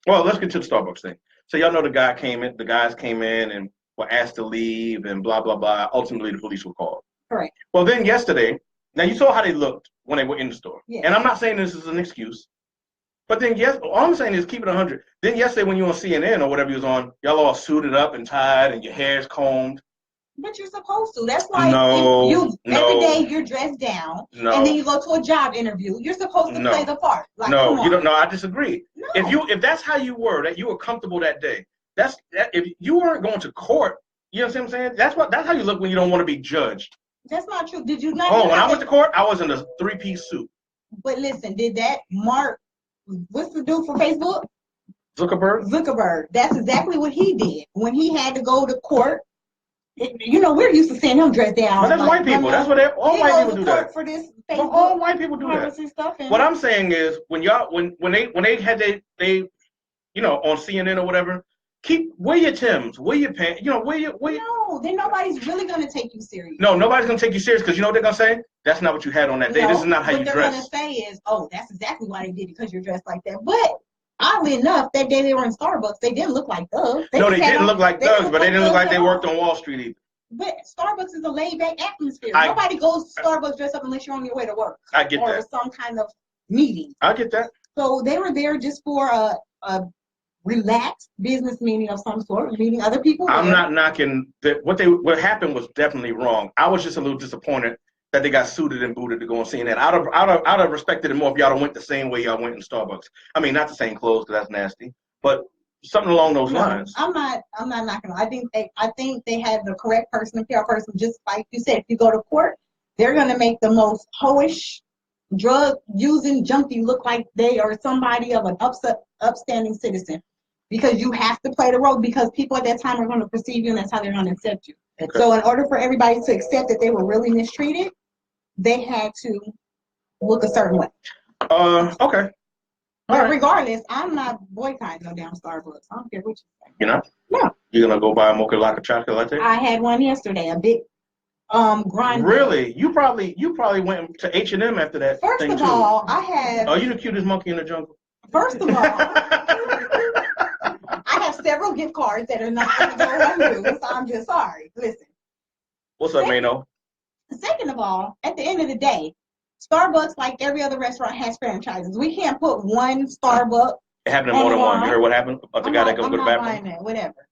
Well, let's get to the Starbucks thing. So y'all know the guys came in and were asked to leave and blah blah blah. Ultimately, the police were called. Correct. Well, then yesterday, now you saw how they looked when they were in the store. Yeah. And I'm not saying this is an excuse, but then all I'm saying is keep it 100. Then yesterday when you were on CNN or whatever you was on, y'all all suited up and tied and your hair's combed. But you're supposed to. That's why every day you're dressed down, and then you go to a job interview. You're supposed to play the part. Like, no, you don't. No, I disagree. No. If that's how you were, that you were comfortable that day, if you weren't going to court, you know what I'm saying? That's how you look when you don't want to be judged. That's not true. Did you not? Oh, when I went to court, I was in a 3-piece suit. But listen, did that Mark? What's the dude for Facebook? Zuckerberg. That's exactly what he did when he had to go to court. We're used to seeing him dressed down. But that's white people. That's what all white people do that. For this but all white people do that. Stuff what I'm saying is when they had they on CNN or whatever, wear your Timbs, wear your pants, wear your. No, then nobody's really gonna take you serious. No, nobody's gonna take you serious because you know what they're gonna say? That's not what you had on that day. This is not how you dress. What they're gonna say is, oh, that's exactly why they did it because you're dressed like that. But oddly enough, that day they were in Starbucks, they didn't look like thugs. They didn't look like thugs, but they didn't look like they worked on Wall Street either. But Starbucks is a laid-back atmosphere. Nobody goes to Starbucks dressed up unless you're on your way to work. I get that. Or some kind of meeting. I get that. So they were there just for a relaxed business meeting of some sort, meeting other people. I'm not knocking that. What happened was definitely wrong. I was just a little disappointed that they got suited and booted to go and CNN. I'd have respected it more if y'all went the same way y'all went in Starbucks. I mean, not the same clothes because that's nasty, but something along those lines. I'm not knocking them. I think they had the correct person, the PR person. Just like you said, if you go to court, they're gonna make the most hoish, drug using junkie look like they are somebody of an upstanding citizen. Because you have to play the role because people at that time are going to perceive you and that's how they're going to accept you. Okay. So in order for everybody to accept that they were really mistreated, they had to look a certain way. Okay. But regardless, I'm not boycotting no damn Starbucks. I don't care what you say. You're not? No. You're going to go buy a mocha latte chocolate latte? I had one yesterday, a big grind. Really? You probably went to H&M after that First thing of too. all, I have... Are you the cutest monkey in the jungle? First of all... I have several gift cards that are not going to go unused, so I'm just sorry. Listen. What's up, Mano? Second of all, at the end of the day, Starbucks, like every other restaurant, has franchises. We can't put one Starbucks. It happened to more than one. You heard what happened? The guy that goes to the bathroom? I'm not buying that, whatever.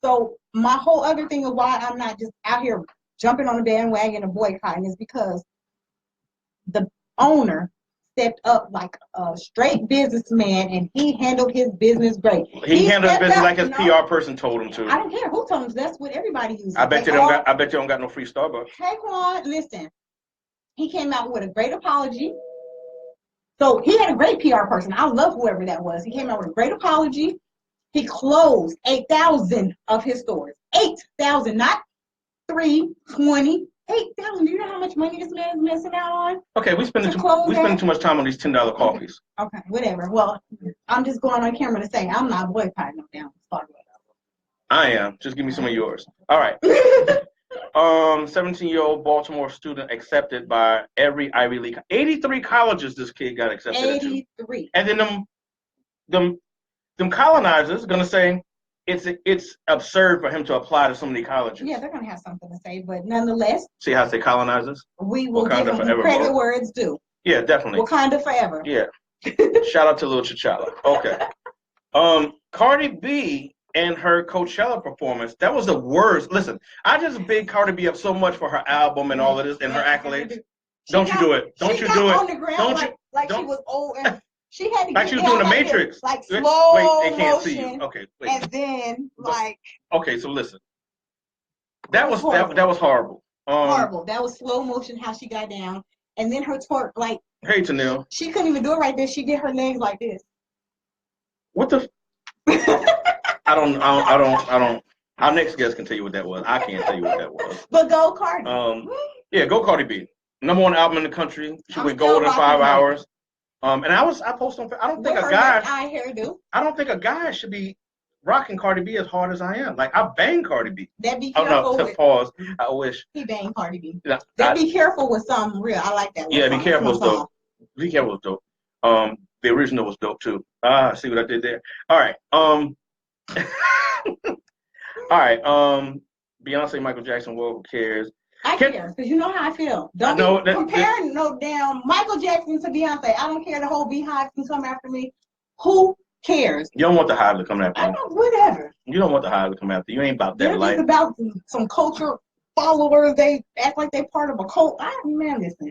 So my whole other thing of why I'm not just out here jumping on the bandwagon and boycotting is because the owner stepped up like a straight businessman and he handled his business great. He handled his business like his PR person told him to. I don't care who told him. That's what everybody uses. I bet you don't got no free Starbucks. Hey Quan, listen. He came out with a great apology. So he had a great PR person. I love whoever that was. He came out with a great apology. He closed 8,000 of his stores. 8,000, not 320. 8,000. Do you know how much money this man is missing out on? Okay, we spending too much time on these $10 coffees. Okay, whatever. Well, I'm just going on camera to say I'm not boycotting them down. I am. Just give me some of yours. All right. 17-year-old Baltimore student accepted by every Ivy League. 83 colleges this kid got accepted 83. And then them colonizers gonna say it's absurd for him to apply to so many colleges. Yeah, they're gonna have something to say, but nonetheless. See how I say colonizers? We will give them credit where it's due. Yeah, definitely. Wakanda forever. Yeah. Shout out to Lil T'Challa. Okay. Cardi B and her Coachella performance, that was the worst. Listen, I just big Cardi B up so much for her album and all of this and her accolades. Don't you do it. Don't you do it. On the ground she was old and she had to like she was doing the Matrix. Like slow Wait, they can't see motion, you. Okay, wait. And then like. Okay, so listen. That was horrible. Horrible. That was slow motion how she got down, and then her twerk like. Hey, Tanil. She couldn't even do it right there. She did her legs like this. What the? I don't. Our next guest can tell you what that was. I can't tell you what that was. But go Cardi. Yeah, go Cardi B. #1 album in the country. She went gold in 5 hours. And I posted on. I don't think a guy should be rocking Cardi B as hard as I am. Like I bang Cardi B. That be careful. No, pause. I wish. He bang Cardi B. Be careful with something real. I like that. Yeah, be careful though. Be careful though. The original was dope too. Ah, see what I did there. All right. All right. Beyonce, Michael Jackson, well, who cares? I care, because you know how I feel. Don't be comparing no damn Michael Jackson to Beyonce. I don't care. The whole Beehive can come after me. Who cares? You don't want the Hive to come after you. I don't, whatever. You don't want the Hive to come after you. You ain't about that They're life. just about some culture followers. They act like they're part of a cult. Man, listen.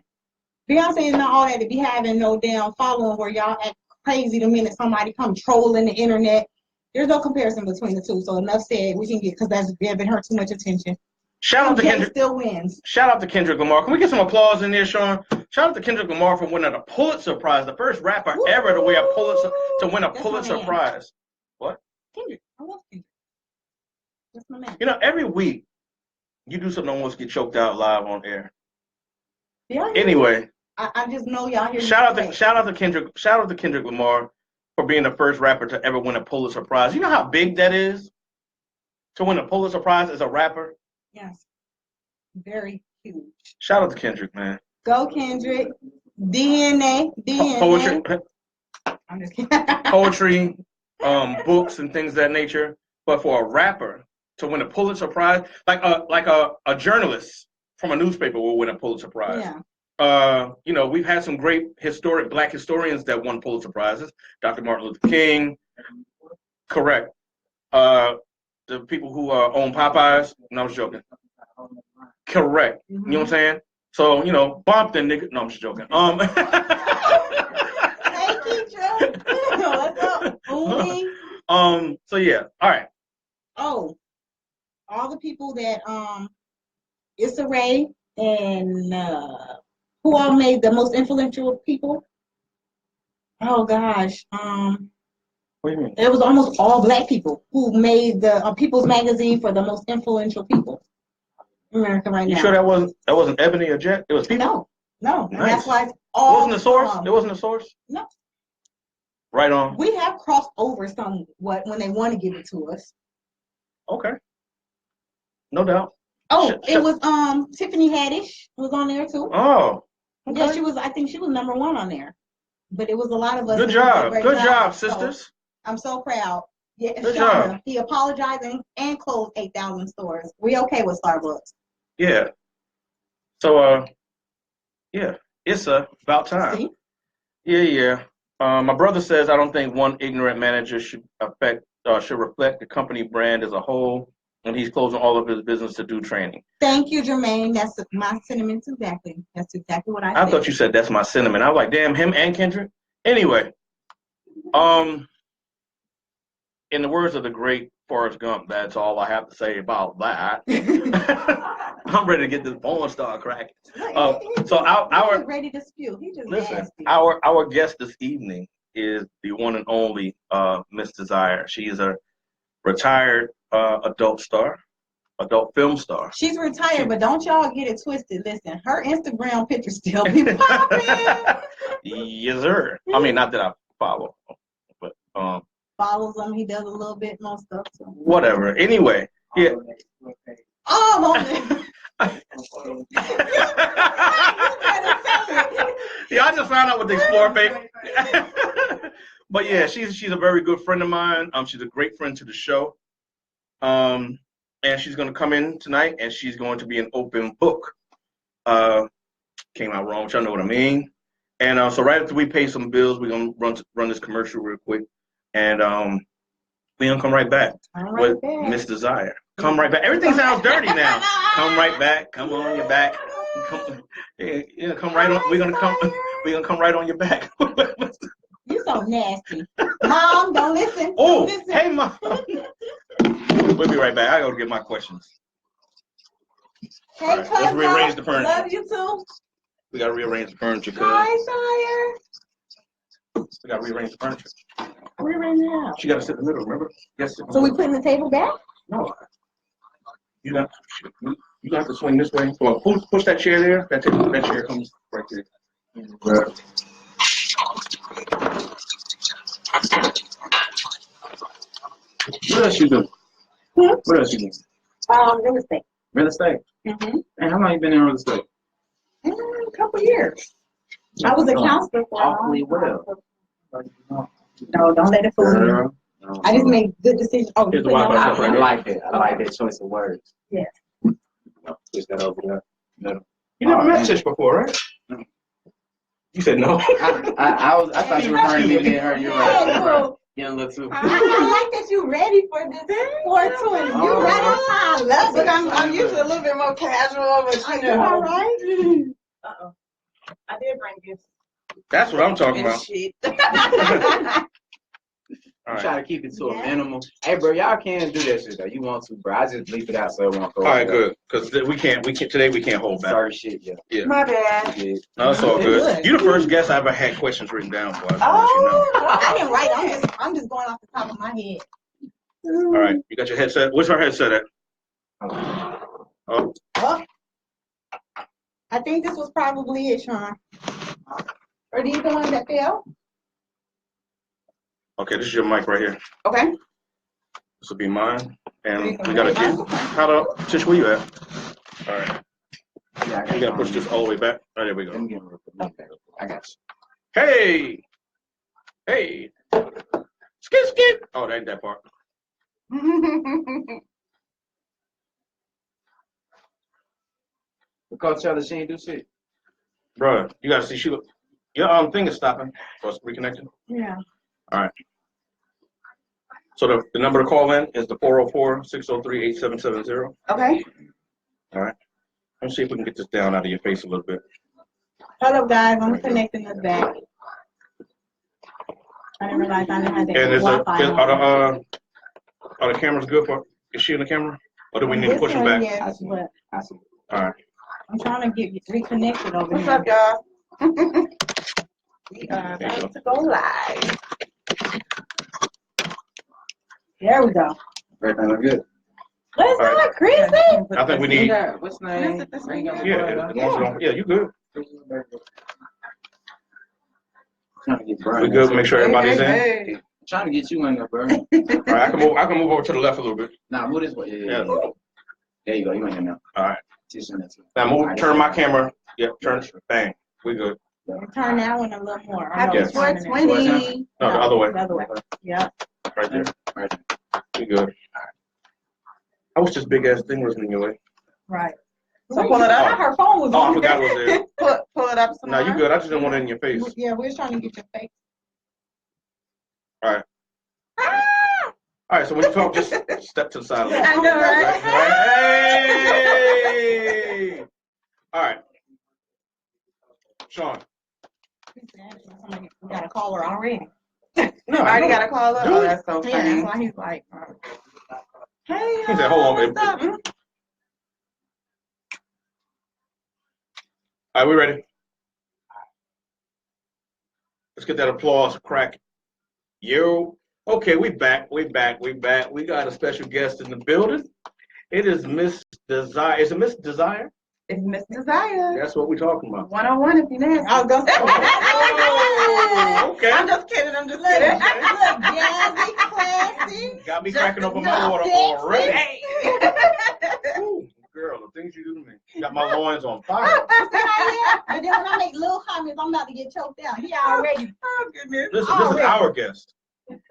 Beyonce is not all that to be having no damn following where y'all act crazy the minute somebody come trolling the internet. There's no comparison between the two. So enough said. We can get, because that's given her too much attention. Shout out to Kendrick. Still wins. Shout out to Kendrick Lamar. Can we get some applause in there, Sean? Shout out to Kendrick Lamar for winning a Pulitzer Prize, the first rapper ever to win a Pulitzer Prize. What? Kendrick. I love Kendrick. That's my man. You know, every week you do something almost get choked out live on air. Yeah. Anyway, I just know y'all hear. Shout out to Kendrick Lamar for being the first rapper to ever win a Pulitzer Prize. You know how big that is to win a Pulitzer Prize as a rapper? Yes. Very huge. Shout out to Kendrick, man. Go Kendrick. DNA. Poetry. I'm just kidding. Poetry, books and things of that nature. But for a rapper to win a Pulitzer Prize, like a journalist from a newspaper will win a Pulitzer Prize. Yeah. You know, we've had some great black historians that won Pulitzer Prizes. Dr. Martin Luther King. Correct. The people who own Popeyes. No, I was joking. Correct. Mm-hmm. You know what I'm saying? So, you know, bump them nigga. No, I'm just joking. Hey, teacher. What's up? So yeah. All right. Oh, all the people that Issa Rae and who all made the most influential people? Oh gosh. What do you mean? It was almost all black people who made the People's Magazine for the most influential people in America right now. You sure that wasn't Ebony or Jet? It was people? No. Nice. And that's why it's all. It wasn't the source? It wasn't the source? No. Right on. We have crossed over somewhat when they want to give it to us. Okay. No doubt. Oh, it was Tiffany Haddish was on there too. Oh. Okay. Yeah, she was. I think she was #1 on there. But it was a lot of us. Good job. Good job, sisters. So, I'm so proud. Yeah, Good job. He apologized and closed 8,000 stores. We okay with Starbucks? Yeah. So yeah, it's about time. See? Yeah. My brother says I don't think one ignorant manager should reflect the company brand as a whole, and he's closing all of his business to do training. Thank you, Jermaine. That's my sentiments exactly. That's exactly what I said. I thought you said that's my sentiment. I was like, damn, him and Kendrick. Anyway, in the words of the great Forrest Gump, that's all I have to say about that. I'm ready to get this porn star cracking. So our ready to spew. He just listen. nasty. Our guest this evening is the one and only Miss Desire. She is a retired adult film star. She's retired, but don't y'all get it twisted. Listen, her Instagram picture still be popping. Yes, sir. I mean, not that I follow, but follows him. He does a little bit more stuff. So. Whatever. Anyway, yeah. Yeah, I just found out with the Explorer paper. But yeah, she's a very good friend of mine. She's a great friend to the show. And she's gonna come in tonight, and she's going to be an open book. Came out wrong, but y'all know what I mean. And so right after we pay some bills, we're gonna run this commercial real quick, and we're gonna come right back with Miss Desire. Come right back. Everything sounds dirty now. Come right back. Come on your back. Come right on. We're gonna come right on your back. You're so nasty. Mom, don't listen. Oh, don't listen. Hey, Mom. We'll be right back. I gotta get my questions. Hey, right, let's rearrange the furniture. Love you too. We gotta rearrange the furniture. Hi, Sire. We gotta rearrange the furniture. Rearrange it out. She gotta sit in the middle. Remember? Yes. So we putting the table back? No. You got to swing this way. Well, push that chair there. That chair comes right there. What else you do? What else you do? Real estate. Real estate? Mm-hmm. And how long you been in real estate? A couple years. I was a counselor for awfully well. No, don't let it fool you. I just make good decisions. Oh, Here's the you put Wi-Fi no stuff right I here. like it. I like that choice of words. Yes. Push that over there. No. You never Oh, met man. Tish before, right? No. You said no. I thought you were referring to me being her. You're right. You're right. Getting a little too. I like that you ready for this 420. You right on time. Love Look, it. I'm usually a little bit more casual, but you You all know. right? Uh-oh. I did bring gifts. That's what I'm talking And about. shit. All right. Try to keep it to Yeah. a minimum. Hey, bro, y'all can do that shit though. You want to, bro? I just leave it out so it won't go. All right, good. Because today we can't hold back. Sorry, shit, yeah. Yeah. My bad. Yeah. No, it's all good. Good. You the first guest I ever had questions written down for. I didn't write. I'm just going off the top of my head. All right, you got your headset. Where's our headset at? Oh, Well, I think this was probably it, Sean. Are these the ones that fell? okay. This is your mic right here. Okay. This will be mine, and we gotta get. How do Tish? Where you at? All right, Yeah, we gotta push this all the way back. Oh, there we Let go. me get real quick. Okay. I got Hey, hey, skip, skip. Oh, that ain't that part. you. Coachella, she ain't do shit. Bruh, you gotta see she look. Your thing is stopping. So it's reconnecting. Yeah. So the number to call in is the 404-603-8770. Okay. Let's see if we can get this down out of your face a little bit. Hello, guys. I'm connecting us back. I didn't realize I didn't have that And Wi-Fi on. are the cameras good for? Is she in the camera? Or do we need to push them back? Yes, but I see. All right. I'm trying to get reconnected over What's here. up, y'all? We are about to go live. There we go. Everything look good. Let's All right. start, Chris. I think we need. What's the name? Ring on the Yeah, bell. yeah, you good. Trying to get We burned. good. Make sure everybody's in. Hey. Trying to get you in there, bro. All right, I can move over to the left a little bit. Nah, move this way. Yeah. Yeah. There you go. You in here now. All right. Tish in there too. Now turn my camera. Yep, turn. Bang. We good. Turn that one a little more. Happy Yes. 420. No, the other way. The other way. Yeah. Right there. Right. We good. I wish this big ass thing was in your way. Right. So pull it up. Her phone was Oh, I on. forgot it was there. Pull it up some No, you more. good. I just didn't want it in your face. Yeah, we're trying to get your face. All right. All right. So when you talk, just step to the side. A little. I know, right? Hey! All right. Sean. We got a caller already. No, Already got a call up? Do Oh, it. that's so Yeah, funny. that's why he's like, Hey, He said, hold on, what's baby. up? All right, we ready? Let's get that applause crack. Yo. Okay, we back. We back. We back. We got a special guest in the building. It is Miss Desire. Is it Miss Desire? It's Miss Desire. That's what we're talking about. 101 if you nasty. I was gonna say, Oh, okay. I'm just kidding. I'm just look, kidding. look, jazzy, classy. Got me Just cracking up on my enough water sexy. already. Hey. Ooh, girl, the things you do to me. Got my loins on fire. But then when I make little comments, I'm about to get choked out. He already. Oh, goodness. Listen, this is Already. our guest. Thank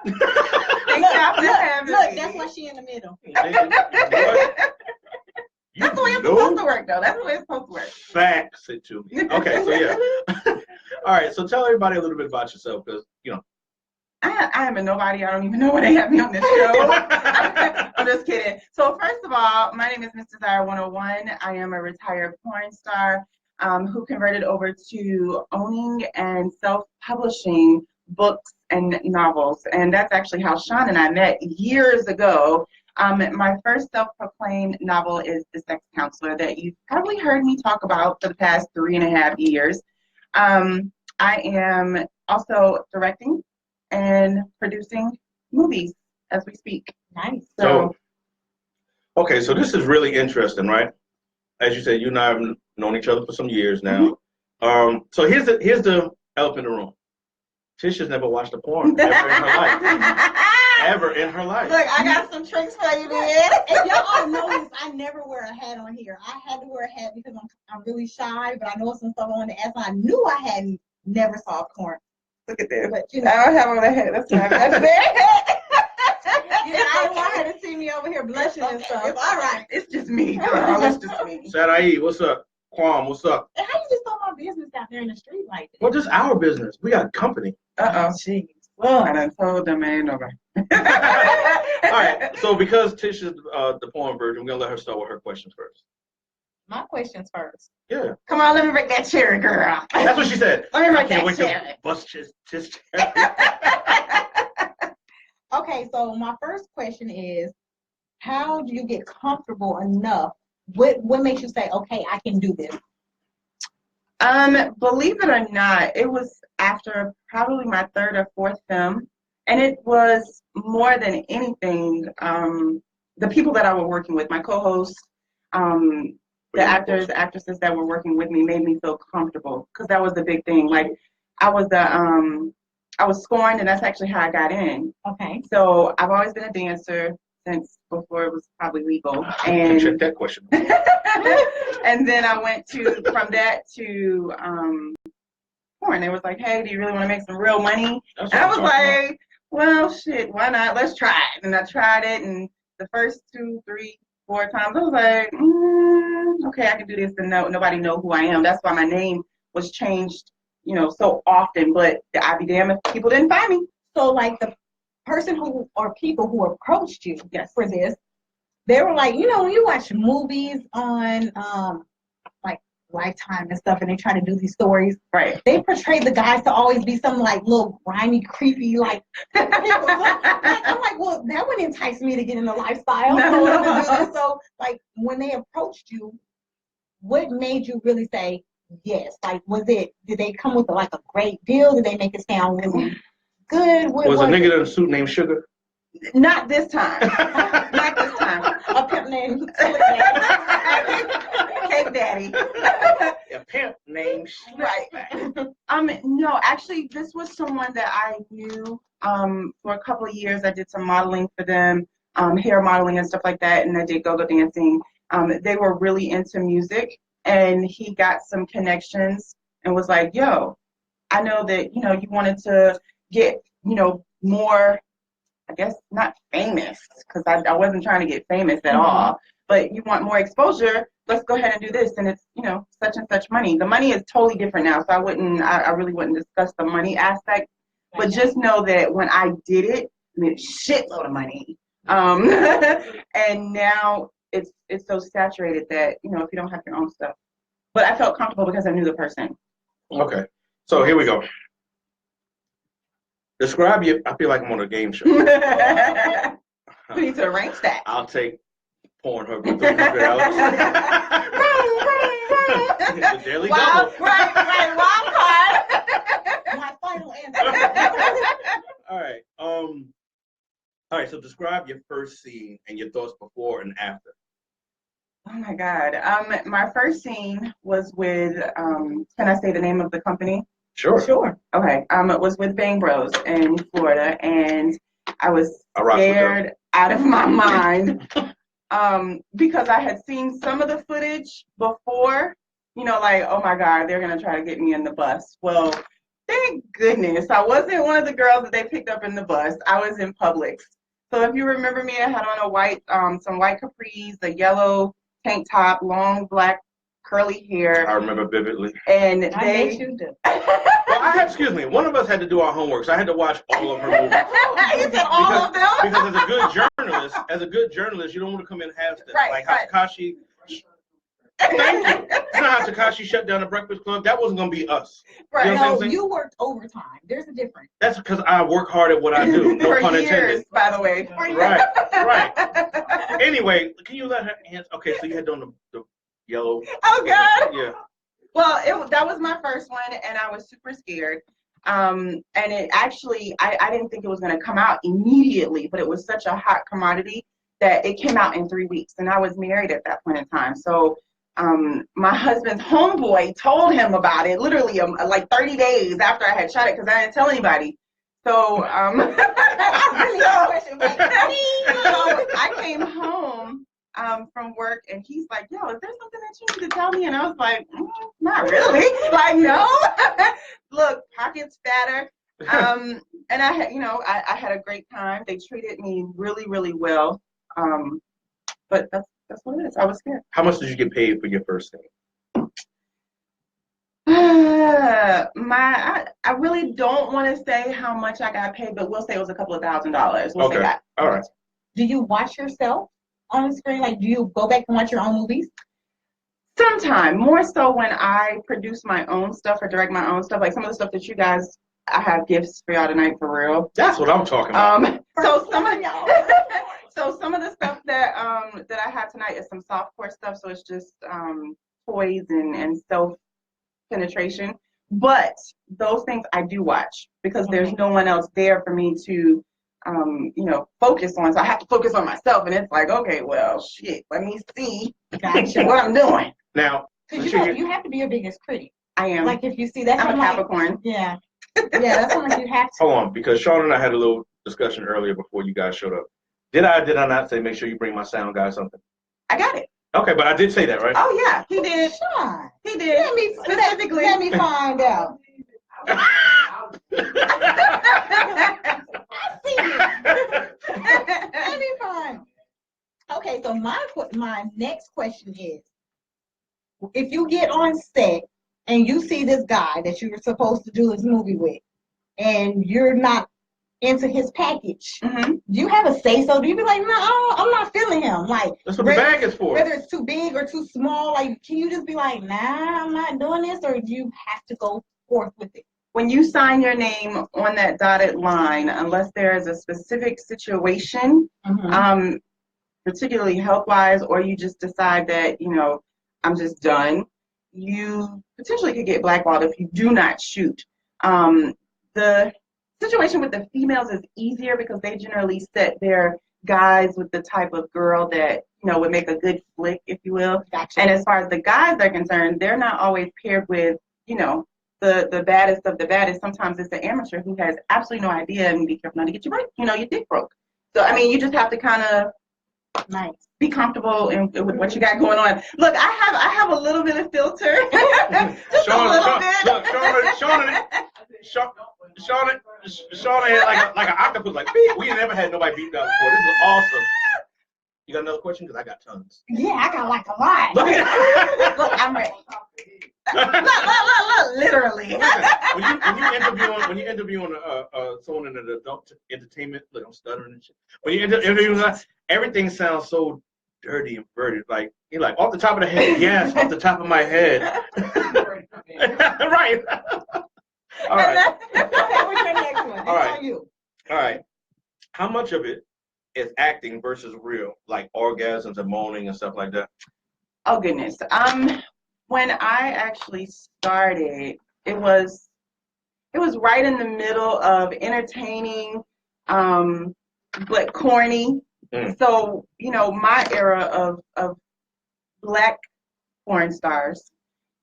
Look, y'all for having look, me. that's why she in the middle. That's the way it's supposed to work, though. That's the way it's supposed to work. Facts it to me. Okay, so yeah. All right, so tell everybody a little bit about yourself, because I am a nobody. I don't even know why they have me on this show. I'm just kidding. So first of all, my name is Miss Desire 101. I am a retired porn star who converted over to owning and self-publishing books and novels. And that's actually how Sean and I met years ago. My first self-proclaimed novel is The Sex Counselor that you've probably heard me talk about for the past 3.5 years. I am also directing and producing movies as we speak. Nice. so okay, so this is really interesting, right? As you said, you and I have known each other for some years now. So here's the elephant in the room. Tisha's never watched a porn ever in her life. Ever in her life. Look, I got some tricks for you, man. If y'all all notice, I never wear a hat on here. I had to wear a hat because I'm really shy, but I know some stuff on the ass. I knew I hadn't never saw porn. Look at this. But I don't have on the head. That's not that's it. I don't want her to see me over here blushing and stuff. It's all right. It's just me, girl. It's just me. Sarai, what's up? Quam, what's up? How you just throw my business out there in the street like that? Well, just our business. We got a company. Jeez. I done told them I ain't nobody. All right. So because Tish is the porn virgin, we're gonna let her start with her questions first. My questions first. Yeah. Come on, let me break that cherry, girl. That's what she said. Let me break I can't that wait cherry. to bust Tish cherry. Okay, so my first question is, how do you get comfortable enough? What makes you say, okay, I can do this? Believe it or not, it was after probably my third or fourth film, and it was more than anything, the people that I was working with, my co-hosts, the actors, actresses that were working with me made me feel comfortable, because that was the big thing. Like, I was scorned, and that's actually how I got in. Okay. So I've always been a dancer since before it was probably legal. And check that question. And then I went from that to porn. It was like, hey, do you really want to make some real money? And I was like, well, shit, why not? Let's try it. And I tried it, and the first 2, 3, 4 times, I was like, okay, I can do this, and nobody know who I am. That's why my name was changed, so often. But I'd be damned if people didn't find me. So, like, the person or people who approached you for this, they were like, when you watch movies on like Lifetime and stuff, and they try to do these stories, right? They portray the guys to always be some like little grimy, creepy, like. I'm like, well, that wouldn't entice me to get in the lifestyle. No. So, like, when they approached you, what made you really say yes? Like, did they come with a great deal? Did they make it sound really good? Was a nigga in a suit named Sugar? Not this time. Not this time. A pimp named Cake Daddy. A pimp named Right. No, actually, this was someone that I knew for a couple of years. I did some modeling for them, hair modeling and stuff like that, and I did go-go dancing. They were really into music, and he got some connections and was like, yo, I know that, you wanted to get, more, I guess, not famous, because I wasn't trying to get famous at all, but you want more exposure, let's go ahead and do this, and it's, such and such money. The money is totally different now, so I really wouldn't discuss the money aspect, but just know that when I did it, I made a shitload of money. And now it's so saturated that, if you don't have your own stuff. But I felt comfortable because I knew the person. Okay, so here we go. Describe you. I feel like I'm on a game show. We need to arrange that. I'll take Pornhub for $300. The Daily Double. Right, wild card. My final answer. All right. So describe your first scene and your thoughts before and after. Oh my God. My first scene was with. Can I say the name of the company? Sure. Okay. It was with Bang Bros in Florida, and I was scared out of my mind because I had seen some of the footage before. Like, oh my God, they're gonna try to get me in the bus. Well, thank goodness I wasn't one of the girls that they picked up in the bus. I was in Publix. So if you remember me, I had on a white, some white capris, a yellow tank top, long black curly hair. I remember vividly. And I bet you do. Well, excuse me. One of us had to do our homework, so I had to watch all of her movies. You said all of them? Because as a good journalist, you don't want to come in half-stepped. Right, like how Takashi. Thank you. You know how Takashi shut down the Breakfast Club? That wasn't going to be us. Right. You know what I'm No, saying? you worked overtime. There's a difference. That's because I work hard at what I do. No For pun years, intended. by the way. Right. Anyway, can you let her answer? Okay, so you had on the yellow. Oh God. Yeah. Well, that was my first one, and I was super scared. And it actually, I didn't think it was going to come out immediately, but it was such a hot commodity that it came out in 3 weeks, and I was married at that point in time. So my husband's homeboy told him about it literally like 30 days after I had shot it, because I didn't tell anybody. So, so I came home from work, and he's like, yo, is there something that you need to tell me? And I was like, not really. Like, no. Look, pockets fatter. And I had, I had a great time. They treated me really, really well. But that's what it is. I was scared. How much did you get paid for your first scene? I really don't want to say how much I got paid, but we'll say it was a couple of $1,000s. We'll say Okay. that. All right. Do you watch yourself on the screen? Like, do you go back and watch your own movies? Sometime, more so when I produce my own stuff or direct my own stuff, like some of the stuff that you guys, I have gifts for y'all tonight for real. That's what I'm talking about. So some of y'all, so some of the stuff that I have tonight is some softcore stuff. So it's just toys and self penetration. But those things I do watch because there's no one else there for me to focus on. So I have to focus on myself, and it's like, okay, well, shit, let me see what I'm doing. Now, because you have to be your biggest critic. I am. Like if you see that, I'm a Capricorn. Yeah, that's what like you have to. Hold on, because Sean and I had a little discussion earlier before you guys showed up. Did I not say make sure you bring my sound guy something? I got it. Okay, but I did say that, right? Oh yeah, he did. Sean, He did. Specifically. Let me find out. I see it. Let me find. Okay, so my next question is, if you get on set and you see this guy that you were supposed to do this movie with, and you're not into his package, do you have a say so? Do you be like, no, I'm not feeling him? Like, that's what the bag is for. Whether it's too big or too small, like, can you just be like, nah, I'm not doing this, or do you have to go forth with it? When you sign your name on that dotted line, unless there is a specific situation, particularly health-wise, or you just decide that, I'm just done, you potentially could get blackballed if you do not shoot. The situation with the females is easier because they generally set their guys with the type of girl that, would make a good flick, if you will. Gotcha. And as far as the guys are concerned, they're not always paired with, the baddest of the baddest. Sometimes it's the amateur who has absolutely no idea, and be careful not to get your dick broke. So, I mean, you just have to kind of be comfortable with what you got going on. Look, I have a little bit of filter. Just a little bit. Look, Shauna had like an octopus, like, beep. We never had nobody beat down before. This is awesome. You got another question? Because I got tons. Yeah, I got like a lot. Look, I'm ready. Look, literally. When you interviewing someone in the adult entertainment, look, I'm stuttering and shit. When you interview, everything sounds so dirty and inverted. Like, you're like, off the top of the head, yes, off the top of my head. Right. All right. What's your next one? All right. You. All right. How much of it is acting versus real, like orgasms and moaning and stuff like that? Oh goodness. When I actually started, it was right in the middle of entertaining, but corny. So, my era of Black porn stars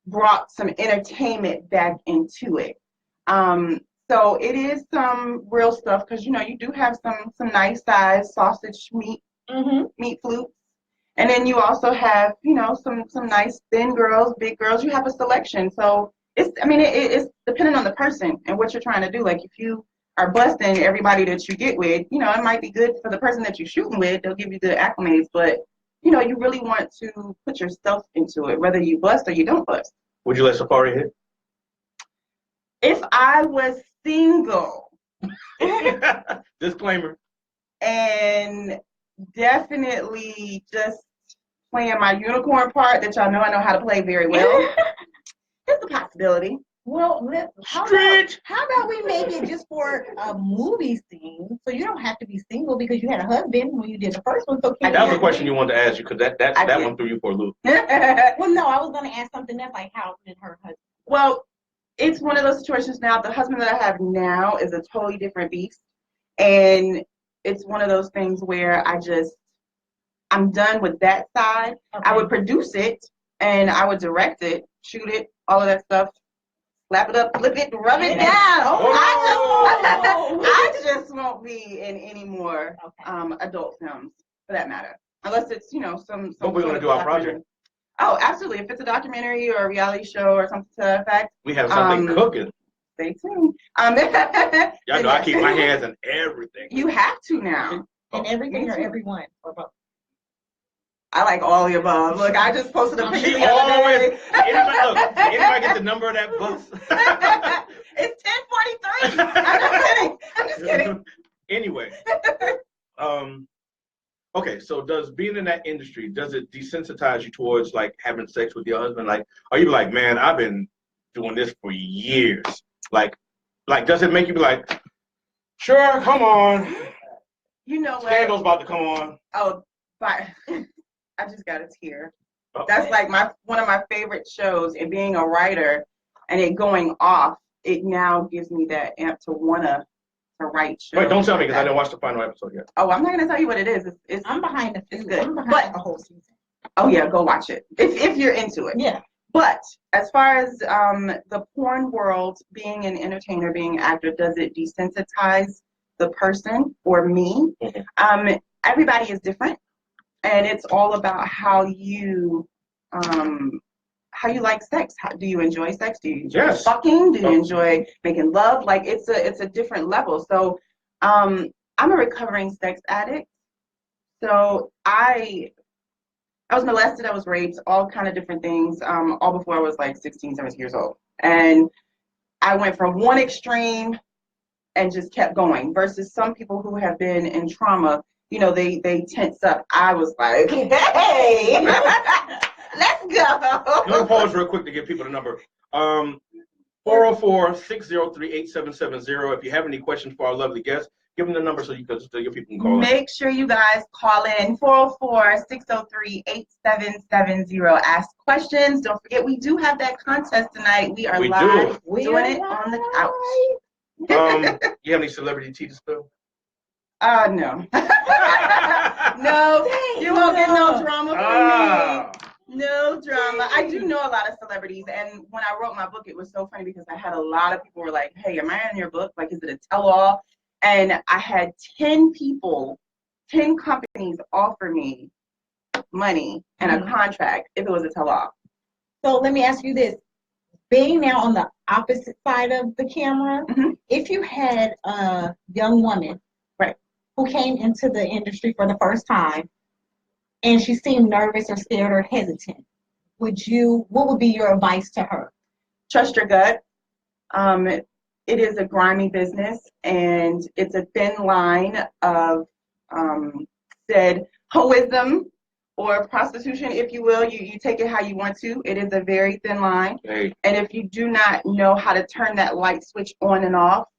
brought some entertainment back into it. So it is some real stuff because you do have some nice size sausage meat flutes, and then you also have some nice thin girls, big girls. You have a selection. So it's depending on the person and what you're trying to do. Like if you are busting everybody that you get with, it might be good for the person that you're shooting with. They'll give you good acclimates, but you really want to put yourself into it, whether you bust or you don't bust. Would you let Safari hit? If I was single. Disclaimer. And definitely just playing my unicorn part that y'all know I know how to play very well. It's a possibility. Well, how about we make it just for a movie scene, so you don't have to be single because you had a husband when you did the first one. So that was a question you wanted to ask you because that one threw you for a loop. Well, no, I was going to ask something that's like, how did her husband? Well, it's one of those situations now. The husband that I have now is a totally different beast, and it's one of those things where I'm done with that side. Okay. I would produce it and I would direct it, shoot it, all of that stuff. Slap it up, flip it, rub it down. I just won't be in any more adult films, for that matter, unless it's some. What we're gonna do our project? Oh, absolutely! If it's a documentary or a reality show or something to that effect, we have something cooking. Stay tuned. Y'all know I keep my hands in everything. You have to now. And everything or everyone or both. I like all the above. Look, I just posted a picture the other Always. day. Anybody get the number of that bus? It's 10:43. I'm just kidding. Anyway, okay. So does being in that industry, does it desensitize you towards like having sex with your husband? Like, are you like, man, I've been doing this for years. Like, does it make you be like, sure, come on. You know what? Scandal's about to come on. Oh, but I just got a tear. Oh. That's like one of my favorite shows, and being a writer and it going off, it now gives me that amp to wanna write shows. Wait, don't tell me because I didn't watch the final episode yet. Oh, I'm not gonna tell you what it is. I'm behind the It's good. I'm behind But the whole season. oh yeah, go watch it if you're into it. Yeah. But as far as the porn world, being an entertainer, being an actor, does it desensitize the person or me? Mm-hmm. Everybody is different, and it's all about how you like sex. Do you enjoy sex? Do you enjoy fucking? Do you enjoy making love? Like it's a different level. So I'm a recovering sex addict. So I was molested, I was raped, all kind of different things, all before I was like 16, 17 years old. And I went from one extreme and just kept going versus some people who have been in trauma, you know, they tense up. I was like, hey, let's go. Let me pause real quick to give people the number. 404-603-8770. If you have any questions for our lovely guests, give them the number so your people can call. Make sure you guys call in 404-603-8770. Ask questions. Don't forget, we do have that contest tonight. We are live doing it on the couch. You have any celebrity tea to spill? No. No, you won't get no drama from me. No drama. I do know a lot of celebrities, and when I wrote my book, it was so funny because I had a lot of people were like, hey, am I in your book? Like, is it a tell-all? And I had 10 people, 10 companies offer me money and a contract if it was a tell-all. So let me ask you this. Being now on the opposite side of the camera, if you had a young woman who came into the industry for the first time and she seemed nervous or scared or hesitant, what would be your advice to her? Trust your gut. It is a grimy business, and it's a thin line of said hoism or prostitution, if you will. You take it how you want to. It is a very thin line. Hey. And if you do not know how to turn that light switch on and off,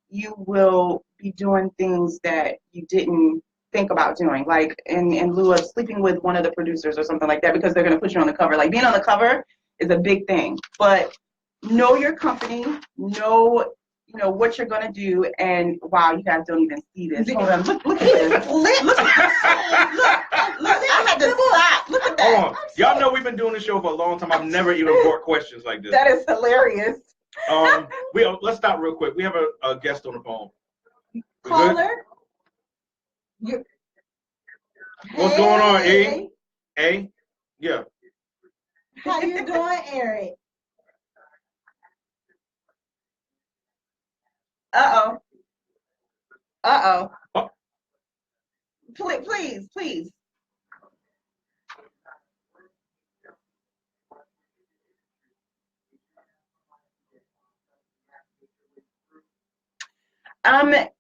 you will be doing things that you didn't think about doing, like in lieu of sleeping with one of the producers or something like that, because they're going to put you on the cover. Like, being on the cover is a big thing. But know your company, know what you're going to do, and wow, you guys don't even see this. Hold on, look at this. Look, I had to stop. Look at that. Hold on. Y'all know we've been doing this show for a long time. I've never even brought questions like this. That is hilarious. Let's stop real quick. We have a guest on the phone. Caller. What's going on, A? A? Yeah. How you doing, Eric? Uh-oh. Oh. Please.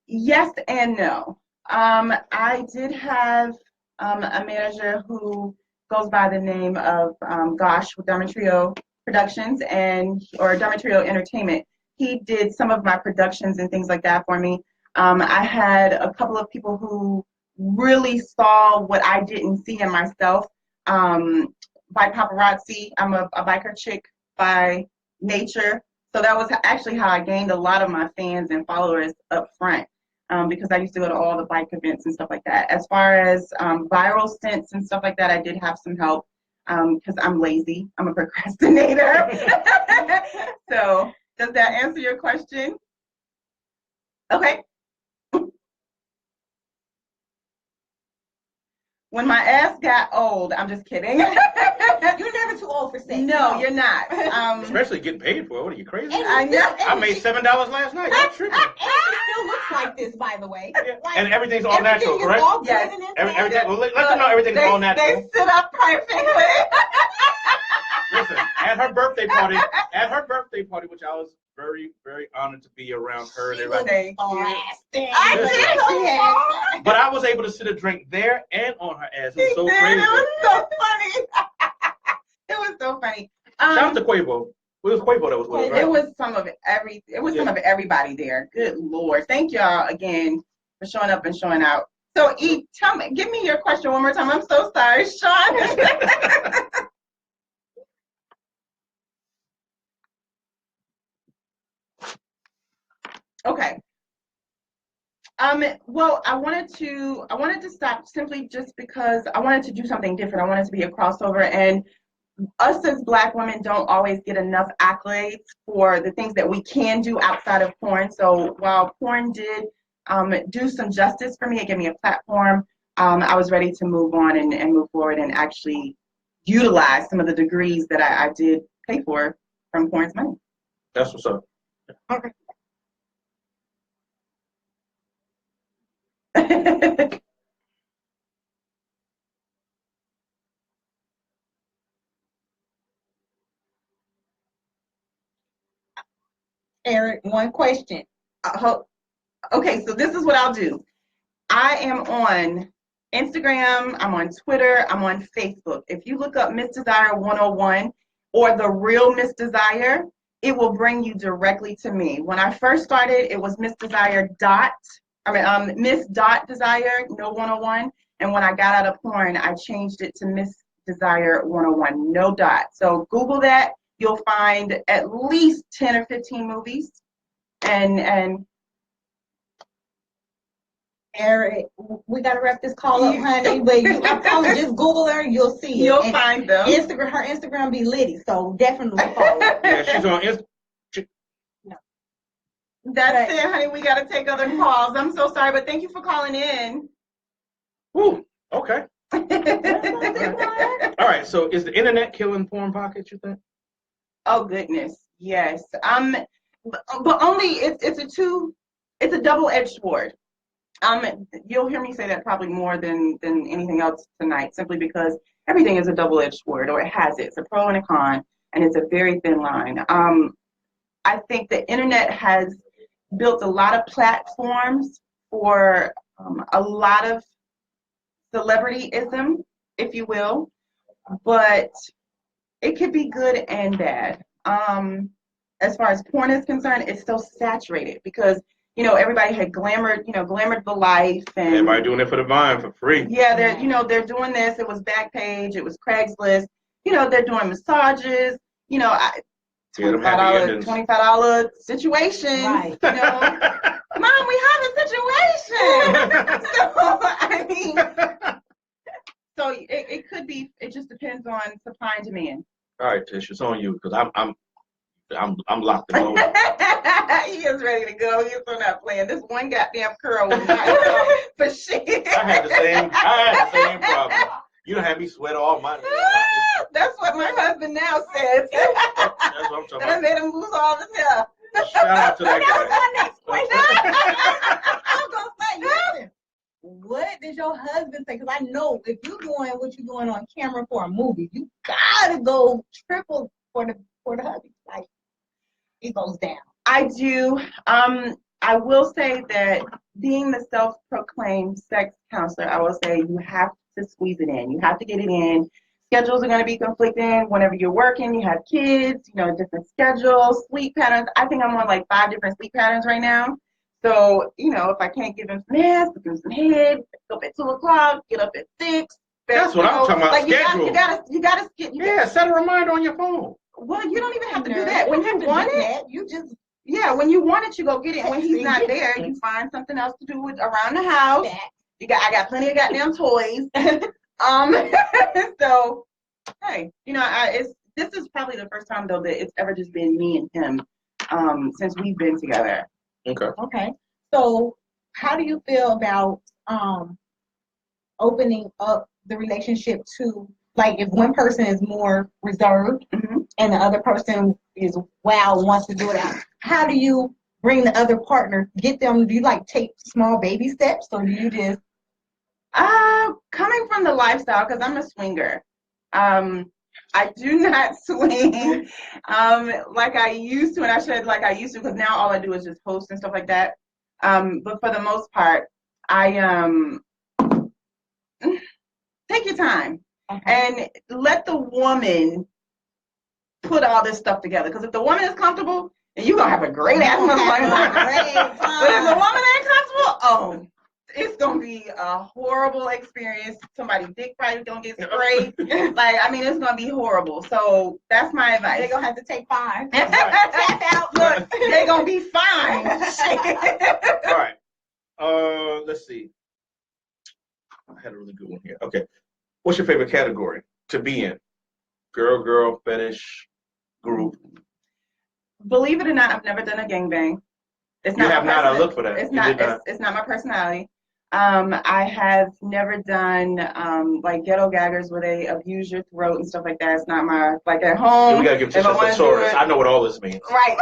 Yes and no. I did have a manager who goes by the name of Gosh with Diamond Trio Productions or Diamond Trio Entertainment. He did some of my productions and things like that for me. I had a couple of people who really saw what I didn't see in myself. By paparazzi, I'm a biker chick by nature. So that was actually how I gained a lot of my fans and followers up front, because I used to go to all the bike events and stuff like that. As far as viral stints and stuff like that, I did have some help because I'm lazy. I'm a procrastinator. So does that answer your question? Okay. When my ass got old, I'm just kidding. You're never too old for sex. No, you're not. Especially getting paid for it. What are you crazy? And I know. I made $7 last night. I'm tripping. And she still looks like this, by the way. Yeah. Like, And everything's all natural, everything is correct? all good Yes. and Everything. Well, let them know everything's all natural. They sit up perfectly. Listen, at her birthday party, which I was very, very honored to be around her and everybody. Thank you. blasting. I Listen. did so But I was able to sit a drink there and on her ass. It was so It crazy. was so funny. It was so funny. Shout out to Quavo. It was Quavo that was with us, right? It was some of everybody there. Good Lord. Thank y'all again for showing up and showing out. So E, give me your question one more time. I'm so sorry, Sean. Okay. Well, I wanted to stop simply just because I wanted to do something different. I wanted to be a crossover, and us as Black women don't always get enough accolades for the things that we can do outside of porn. So while porn did do some justice for me, it gave me a platform, I was ready to move on and move forward and actually utilize some of the degrees that I did pay for from porn's money. That's what's up. Okay. Eric, one question. Okay, so this is what I'll do. I am on Instagram, I'm on Twitter, I'm on Facebook. If you look up Miss Desire 101 or The Real Miss Desire, it will bring you directly to me. When I first started, it was Miss Desire Miss Desire, no 101. And when I got out of porn, I changed it to Miss Desire 101, no dot. So Google that. You'll find at least 10 or 15 movies. And Eric, we gotta wrap this call up, honey. But I promise, just Google her, you'll see it. You'll And find them. her Instagram be litty, so definitely follow. Yeah, she's on Instagram. That's it, honey. We got to take other calls. I'm so sorry, but thank you for calling in. Woo, okay. All right, so is the internet killing porn pockets, you think? Oh, goodness. Yes. But only it's a double-edged sword. You'll hear me say that probably more than anything else tonight, simply because everything is a double-edged sword, or it has it. It's a pro and a con, and it's a very thin line. I think the internet has built a lot of platforms for a lot of celebrityism, if you will, but it could be good and bad. As far as porn is concerned, it's so saturated because, everybody had glamored the life, and Everybody doing it for the Vine for free. yeah, they're doing this. It was Backpage, it was Craigslist. They're doing massages. $25 situation. Right. Mom, we have a situation. So I mean, so it could be. It just depends on supply and demand. All right, Tish, it's on you because I'm locked and loaded. He is ready to go. He's still not playing. This one goddamn curl was not for shit. I had the same problem. You done had me sweat all my. That's what my husband now says. That's what I'm talking And I about. made him lose all his hair. Shout out to that That was my guy. next question. I was gonna say, listen, what did your husband say? Because I know if you're doing what you're doing on camera for a movie, you gotta go triple for the hubby. Like, it goes down. I do. I will say that being the self-proclaimed sex counselor, I will say you have to squeeze it in. You have to get it in. Schedules are going to be conflicting whenever you're working. You have kids, different schedules, sleep patterns. I think I'm on like 5 different sleep patterns right now. So, if I can't give him some ass, give him some head, go up at 2 o'clock, get up at 6. That's what I'm talking about. Like Schedule. you gotta Yeah, set a reminder on your phone. Well, you don't even have to do that. When you want it, you just when you want it, you go get it. When he's not there, you find something else to do around the house. I got plenty of goddamn toys. So, hey, this is probably the first time though that it's ever just been me and him since we've been together. Okay. Okay. So, how do you feel about opening up the relationship to like if one person is more reserved and the other person is wild, wants to do it out, how do you bring the other partner, get them, do you like take small baby steps or do you just? Coming from the lifestyle, because I'm a swinger, I do not swing like I used to, and I should like I used to, because now all I do is just host and stuff like that. But for the most part, I take your time and let the woman put all this stuff together. Because if the woman is comfortable, then you're gonna have a great ass motherfucking time. But if the woman ain't comfortable, oh, it's gonna be a horrible experience. Somebody's dick probably gonna get sprayed. Like, I mean, it's gonna be horrible. So that's my advice. They're gonna have to take 5. Tap out. Look, they're gonna be fine. All right. Let's see. I had a really good one here. Okay. What's your favorite category to be in? Girl, fetish, group. Believe it or not, I've never done a gangbang. It's You have not. I look for that. It's not. It's not my personality. I have never done like ghetto gaggers where they abuse your throat and stuff like that. It's not my, like at home. Yeah, we gotta give Tisha some stories. I know what all this means. Right.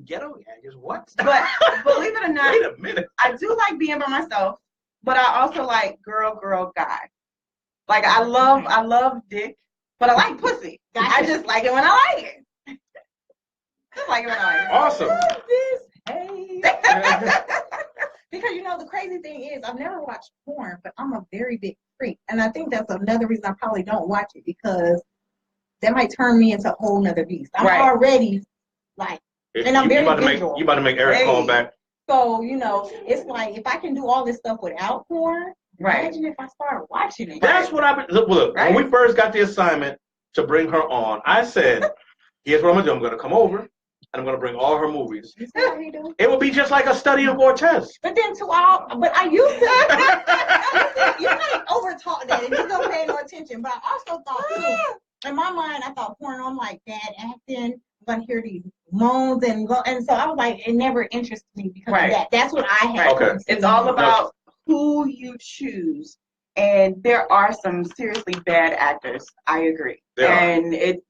Ghetto gaggers, what? But believe it or not, wait a minute. I do like being by myself, but I also like girl, guy. Like I love dick, but I like pussy. I just like it when I like it. Just like it when I like it. Awesome. Because you know the crazy thing is I've never watched porn, but I'm a very big freak, and I think that's another reason I probably don't watch it, because that might turn me into a whole nother beast. I'm already like, and I'm very visual. You about to make Eric call back. So you know, it's like if I can do all this stuff without porn, imagine if I start watching it. That's what I've been. Look, when we first got the assignment to bring her on, I said, "Here's what I'm gonna do. I'm gonna come over. And I'm gonna bring all her movies. It will be just like a study of Cortez. But then but I used to. You might over talk that and you don't pay no attention. But I also thought too, in my mind, I thought porn. I'm like bad acting. I'm gonna hear these moans and so I was like, it never interested me because of that. That's what I had. Okay. It's all about who you choose. And there are some seriously bad actors. I agree.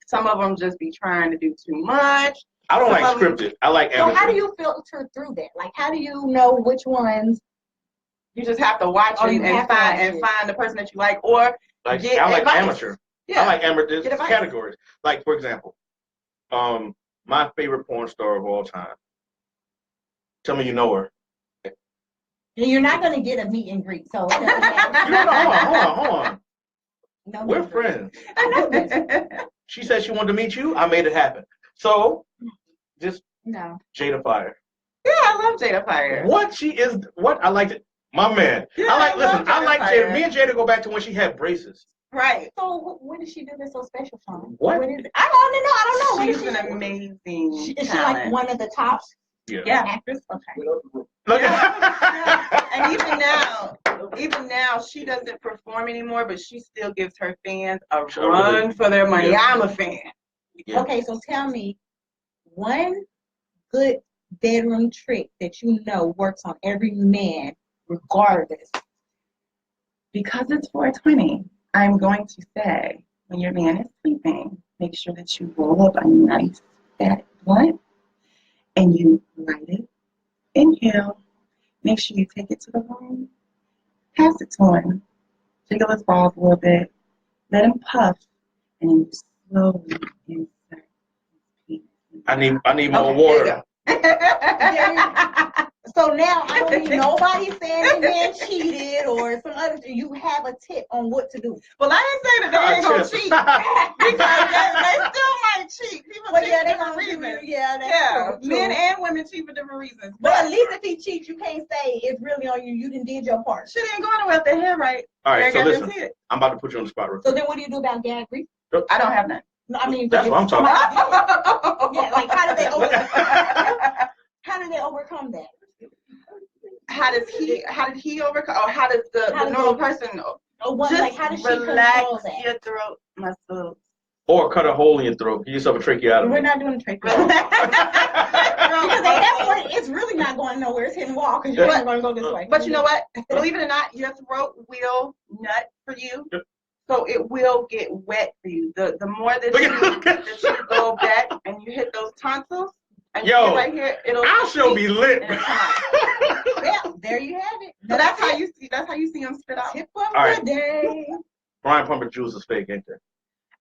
Some of them just be trying to do too much. I don't like scripted. I like amateur. So how do you filter through that? Like, how do you know which ones? You just have to watch it and find the person that you like, or like get I like advice. amateur. Yeah. I like amateur categories. Like for example, my favorite porn star of all time. Tell me you know her. You're not gonna get a meet and greet, so. Hold on. No, we're friends. I know this. She said she wanted to meet you. I made it happen. So, just Jada Fire. Yeah, I love Jada Fire. What I liked it. My man. Yeah, I like Jada. Me and Jada go back to when she had braces. Right. So when did she do this so special for me? What? Is it? I don't know. She's an amazing Is she like one of the top actors? Okay. And even now, she doesn't perform anymore, but she still gives her fans a run for their money. Yeah. I'm a fan. Yeah. Okay, so tell me one good bedroom trick that you know works on every man, regardless. Because it's 420, I'm going to say when your man is sleeping, make sure that you roll up a nice fat blunt and you light it. Inhale. Make sure you take it to the room. Pass it to him. Jiggle his balls a little bit. Let him puff, and then you slowly insert his penis. I need more water. So now I don't need nobody saying the man cheated or some other thing. You have a tip on what to do. Well, I didn't say that they ain't gonna cheat because they still might cheat. People cheat for different reasons. Yeah, true. Men and women cheat for different reasons. But at least if he cheats, you can't say it's really on you. You didn't did your part. Shit ain't going with their hair right. All right, so listen, I'm about to put you on the spot real quick. So then what do you do about gag reflex? I don't have none. No, I mean, that's what I'm talking about. Yeah, like how do they overcome that? How did he overcome? Or how does the normal person? Just like how does she relax control that? your throat muscles Or cut a hole in your throat. Get yourself a tracheotomy. We're not doing a trach. Because at that point, it's really not going nowhere. It's hitting the wall because you're not going to go this way. But you know what? Believe it or not, your throat will nut for you. So it will get wet for you. The more that you go back and you hit those tonsils, and you get right here, I'll show be lit. Yeah, there you have it. So that's how you see them spit out. Tip of the day. Brian Pumper Jules is fake, ain't there?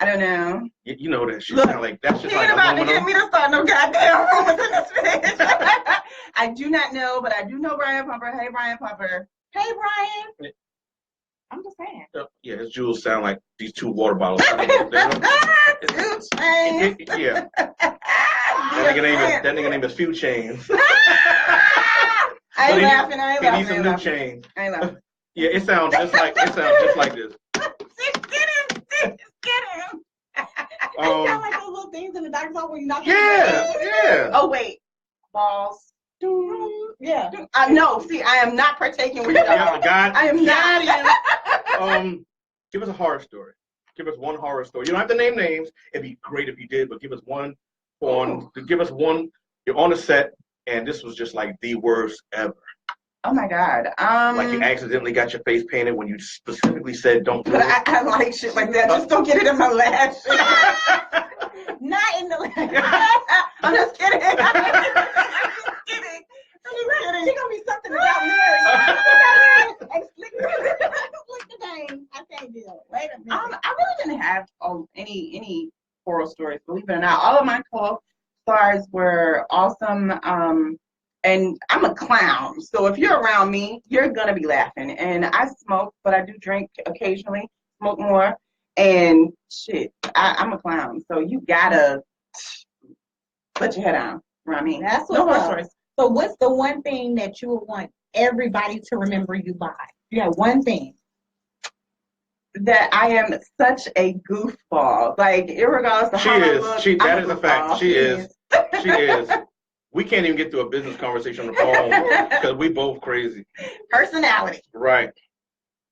I don't know. You know that shit sound like that's just He like ain't about to get aluminum. me to start no goddamn rumors in this bitch. I do not know, but I do know Brian Pumper. Hey, Brian Pumper. Hey, Brian. I'm just saying. Yeah, his jewels sound like these 2 water bottles. Two chains. Yeah. That nigga name is Few Chains. I ain't laughing. I ain't He laughing. needs some new chains. I ain't laughing. Yeah, it sounds just like this. Get him. It sound like those little things in the doctor's office where you knock Yeah. Oh wait, balls. Yeah. No, see, I am not partaking with y'all. God, I am not. Give us a horror story. Give us one horror story. You don't have to name names. It'd be great if you did, but give us one. Give us one. You're on the set, and this was just like the worst ever. Oh my God. Like you accidentally got your face painted when you specifically said don't do But it. I like shit like that. Just don't get it in my lash. Not in the lash. I'm just kidding. I'm just kidding. She's gonna be something about Mary. And slick the thing. I can't do it. Wait a minute. I really didn't have any horror stories, believe it or not. All of my co-stars were awesome. And I'm a clown, so if you're around me, you're gonna be laughing. And I smoke, but I do drink occasionally, smoke more. And shit, I'm a clown, so you gotta let your head down around me. That's No what's horror up. stories. So what's the one thing that you would want everybody to remember you by? You got one thing. That I am such a goofball. Like, irregardless of She how I is. look, That I'm is a goofball. fact. She is. She is. We can't even get through a business conversation on the phone because we both crazy. Personality. Right.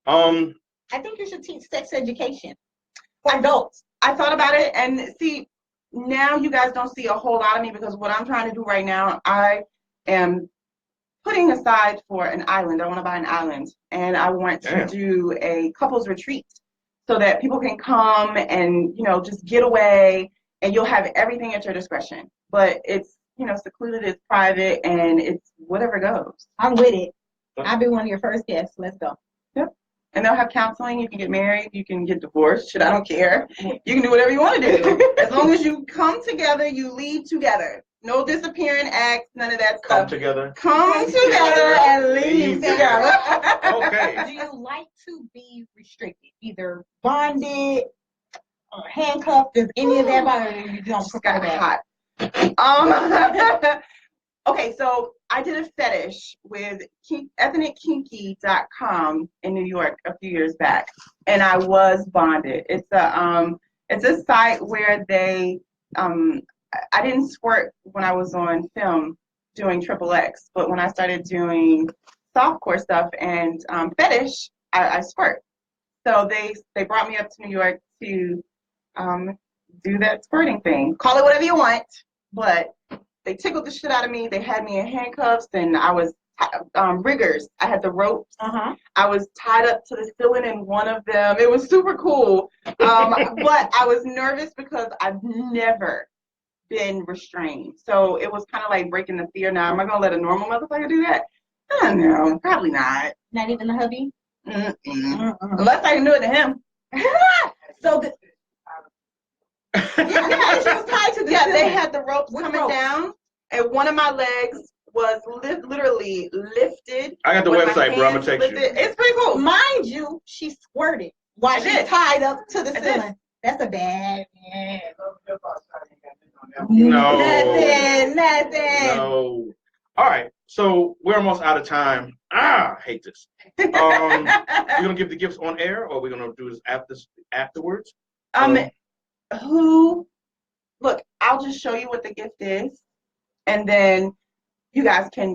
I think you should teach sex education for adults. I thought about it, and see, now you guys don't see a whole lot of me because what I'm trying to do right now, I am putting aside for an island. I want to buy an island, and I want to do a couples retreat so that people can come and, just get away, and you'll have everything at your discretion. But it's, secluded, it's private, and it's whatever goes. I'm with it. I'll be one of your first guests. Let's go. Yep. And they'll have counseling. You can get married. You can get divorced. Shit, I don't care. You can do whatever you want to do. As long as you come together, you leave together. No disappearing acts, none of that Come stuff. together. Come together and leave together. Okay. Do you like to be restricted? Either bonded or handcuffed? Does any of that bother you? You don't prefer that? Hot. Okay, so I did a fetish with ethnickinky.com in New York a few years back, and I was bonded. It's a site where they I didn't squirt when I was on film doing XXX, but when I started doing softcore stuff and fetish, I squirt. So they brought me up to New York to do that squirting thing. Call it whatever you want, but they tickled the shit out of me. They had me in handcuffs, and I was riggers. I had the ropes. I was tied up to the ceiling in one of them. It was super cool, but I was nervous because I've never been restrained. So it was kind of like breaking the fear. Now, am I gonna let a normal motherfucker do that? I don't know. Probably not. Not even the hubby? Unless I can do it to him. So she was tied to the Yeah, they ceiling. had the ropes coming down, and one of my legs was literally lifted. I got the with my website, bro. I'm hands gonna text you. lifted. It's pretty cool. Mind you, she squirted while I she's did. tied up to the I did. ceiling. That's a bad man. No. Nothing. No. All right. So we're almost out of time. I hate this. We're gonna give the gifts on air, or we're gonna do this afterwards. Look, I'll just show you what the gift is, and then you guys can,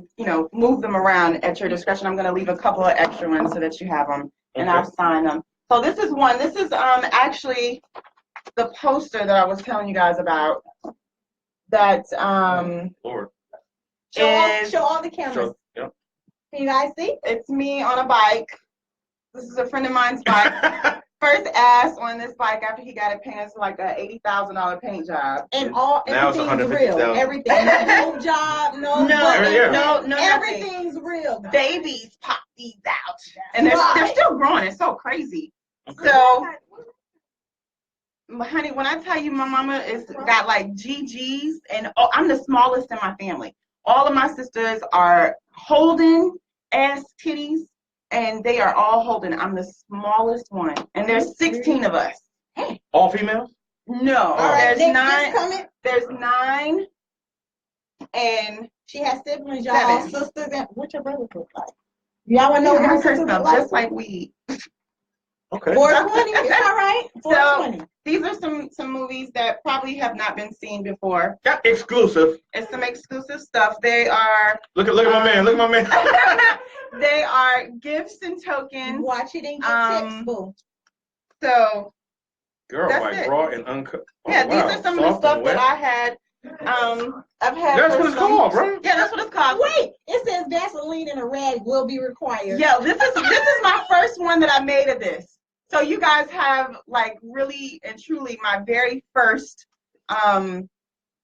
move them around at your discretion. I'm gonna leave a couple of extra ones so that you have them, and I'll sign them. So this is one. This is actually the poster that I was telling you guys about. That Lord. Show all the cameras. So, yeah. Can you guys see? It's me on a bike. This is a friend of mine's bike. First ass on this bike after he got it painted. It's like a $80,000 paint job. And Now it's everything's real. 150,000. Everything. No job, No, everything's real. Babies pop these out, and they're still growing. It's so crazy. Okay. So, honey, when I tell you my mama is got like GGs, and I'm the smallest in my family. All of my sisters are holding ass titties, and they are all holding. I'm the smallest one, and there's 16 of us. All females? No, All right, there's next 9. There's 9, and she has siblings, y'all. 7. Sisters, and what your brothers look like? Y'all wanna know what her sisters look stuff like? just like weed. Okay. 420, it's all right. 420. These are some movies that probably have not been seen before. Got exclusive. It's some exclusive stuff. They are. Look at my man. Look at my man. They are gifts and tokens. Watch it and get tips, boo. So. Girl, that's like it. raw and uncut. Oh, Yeah, wow. these are some of the stuff that I had. I've had. That's what it's called, bro. Yeah, that's what it's called. Wait, it says Vaseline and a rag will be required. Yeah, this is my first one that I made of this. So you guys have like really and truly my very first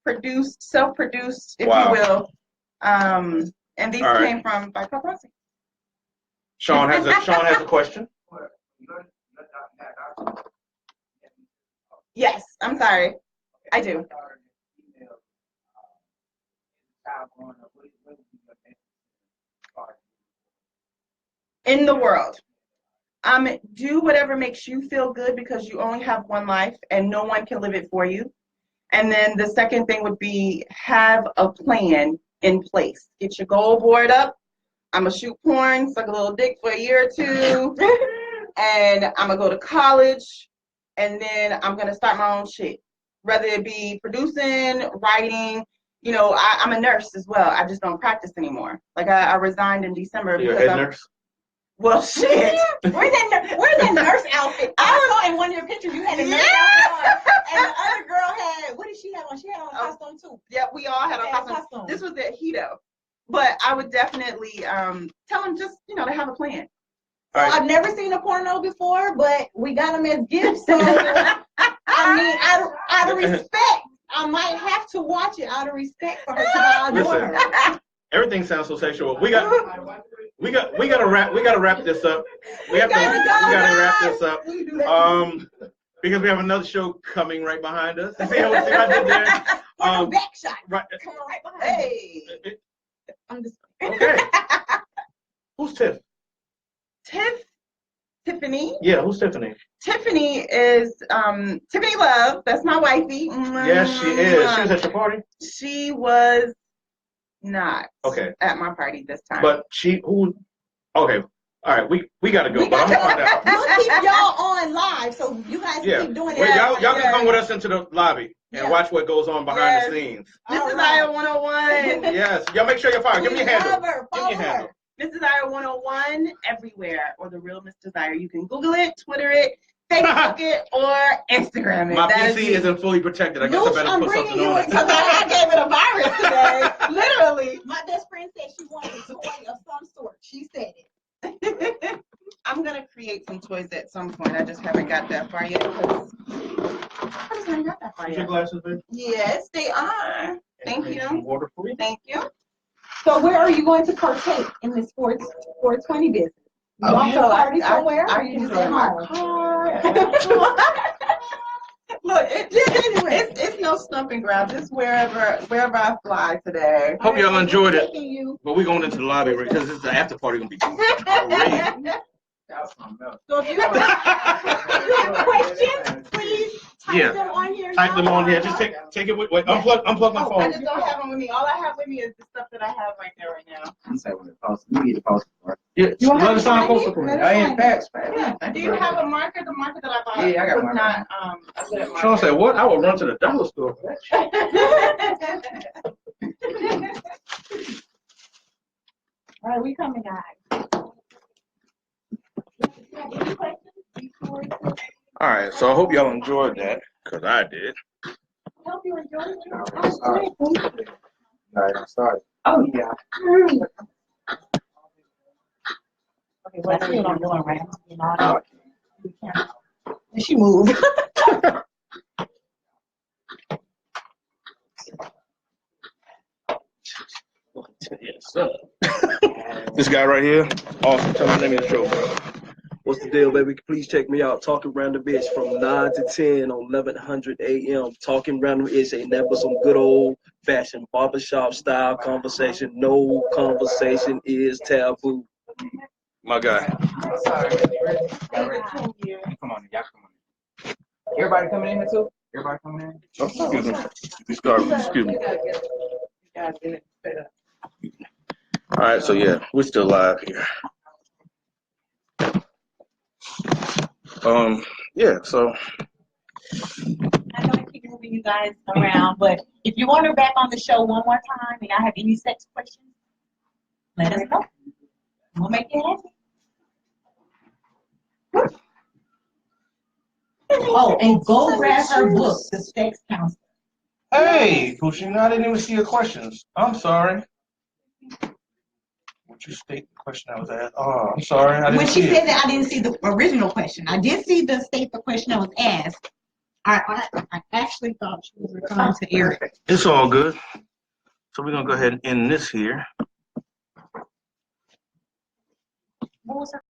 self-produced, if you will. And these came from by paparazzi. Sean has a question. Yes, I'm sorry. I do. In the world. Do whatever makes you feel good because you only have one life and no one can live it for you. And then the second thing would be have a plan in place. Get your goal board up. I'm going to shoot porn, suck a little dick for a year or 2. And I'm going to go to college. And then I'm going to start my own shit. Whether it be producing, writing. You know, I'm a nurse as well. I just don't practice anymore. Like I resigned in December because You're a head nurse? Well, shit. Where's that nurse outfit? I saw in one of your pictures you had a nurse outfit on, and the other girl had, what did she have on? She had on a costume too. Yeah, we all had a costume. This was at Hito. But I would definitely tell them just, to have a plan. Right. I've never seen a porno before, but we got them as gifts. So, I mean, out of respect, I might have to watch it out of respect for her. Listen, everything sounds so sexual. We gotta wrap this up. We gotta wrap this up. Because we have another show coming right behind us. See what I did there? Back shot. Right. Coming right behind. Hey. I'm just okay. Who's Tiff? Tiffany. Yeah, who's Tiffany? Tiffany is Tiffany Love. That's my wifey. Yes, she is. She was at your party? She was not at my party this time. But okay. All right, we gotta go. But I'm gonna find out. We'll keep y'all on live, so you guys keep doing it. Y'all can come with us into the lobby and watch what goes on behind the scenes. This is Aya 101. Yes, y'all make sure you're fired. Give me your handle. Give me your handle. This is Aya 101 everywhere, or the real Miss Desire. You can Google it, Twitter it, Facebook it, or Instagram it. My PC isn't fully protected. I guess I better put something on it. Because I gave it a virus today. Literally. My best friend said she wanted a toy of some sort. She said it. I'm going to create some toys at some point. I just haven't got that far yet. I just haven't got that far yet. Your glasses, baby? Yes, they are. Thank you. Some water for you? Thank you. So where are you going to partake in this 420 business? You want to party somewhere? Are you just in my car? Look, it's no stumping ground. Just wherever I fly today. Hope y'all enjoyed it. But we're going into the lobby because it's the after party gonna be great. So if you have questions, please type them on here. Type them on here. Just take it with. Wait, unplug my phone. I just don't have them with me. All I have with me is the stuff that I have right there right now. I'm saying when it posts, you need to post it. Yeah, you want to sign poster for me. I ain't facts, man. Yeah. Do you have a marker? The marker that I bought Yeah, I got was one. not a good marker. Sean said, "What? I will run to the dollar store for that shit." All right, we coming, guys. All right, so I hope y'all enjoyed that. Because I did. Hope you enjoy it. Sorry. All right, I'm sorry. Oh, yeah. Okay, well, that's what I'm doing, right? You know, and she moved. Yes, sir. This guy right here, awesome. Tell my name of the show, bro. What's the deal, baby? Please check me out. Talking Random Bitch from 9 to 10 on 1100 a.m. Talking Random Bitch ain't never some good old fashioned barbershop style conversation. No conversation is taboo. My guy. Sorry. Y'all ready? Come on, y'all come on. Everybody coming in here too? Everybody coming in? Oh, excuse me. Excuse me. All right, so yeah, we're still live here. Yeah, so I know I keep moving you guys around, but if you want her back on the show one more time and y'all have any sex questions, let us know. We'll make it happen. Oh, and go grab her book, The Sex Counselor. hey, Kushina, I didn't even see your questions. I'm sorry. Would you state the question I was asked? Oh, I'm sorry. I didn't When she see said it. that, I didn't see the original question. I did see the state the question that was asked. I actually thought she was referring to Eric. It's all good. So we're gonna go ahead and end this here. What was her